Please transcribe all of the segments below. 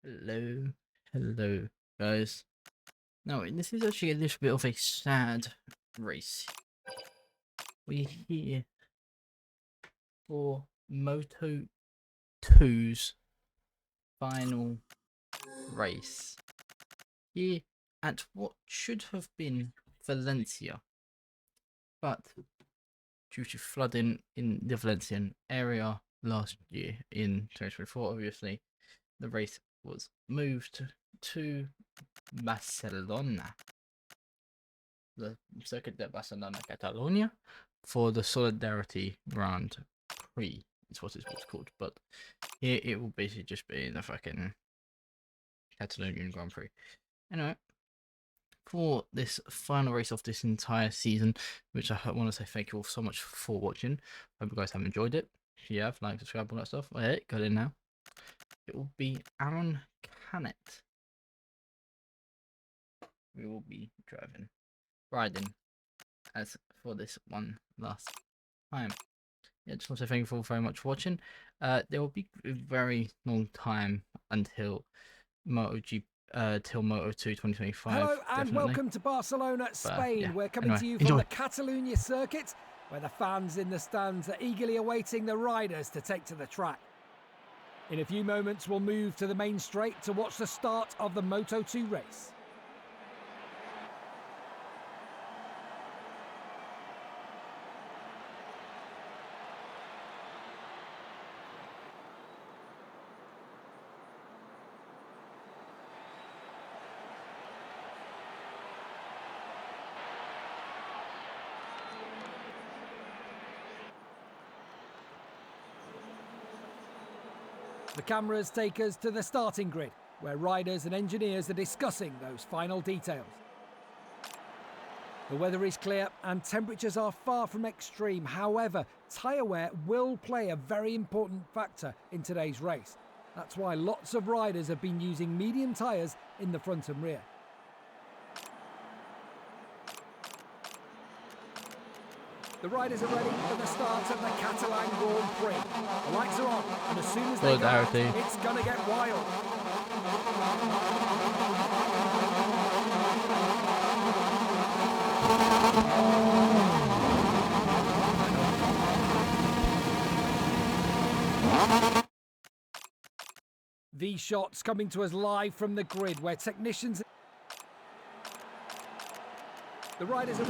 Hello, hello, guys. Now, this is actually a little bit of a sad race. We're here for Moto2's final race. Here at what should have been Valencia, but due to flooding in the Valencian area last year in 2024, obviously, the race was moved to Barcelona, the Circuit de Barcelona-Catalunya, for the Solidarity Grand Prix. It's what it's called, but here it will basically just be the fucking Catalonian Grand Prix. Anyway, for this final race of this entire season, which I want to say thank you all so much for watching. Hope you guys have enjoyed it. If you have, like, subscribe, all that stuff. Hey, got in now. It will be Aaron Canet. We will be riding as for this one last time. Yeah, just want to say thank you all very much for watching. There will be a very long time until MotoGP, till Moto2 2025. Hello and definitely. Welcome to Barcelona, Spain. Yeah. We're coming Anyway, to you enjoy. from the Catalunya circuit, where the fans in the stands are eagerly awaiting the riders to take to the track. In a few moments, we'll move to the main straight to watch the start of the Moto2 race. The cameras take us to the starting grid, where riders and engineers are discussing those final details. The weather is clear and temperatures are far from extreme. However, tyre wear will play a very important factor in today's race. That's why lots of riders have been using medium tyres in the front and rear. The riders are ready for the start of the Catalan Grand Prix. The lights are on, and as soon as they go out, it's gonna get wild. These shots coming to us live from the grid, where technicians... The riders are...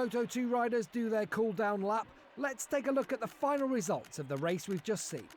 Moto2 riders do their cool-down lap, let's take a look at the final results of the race we've just seen.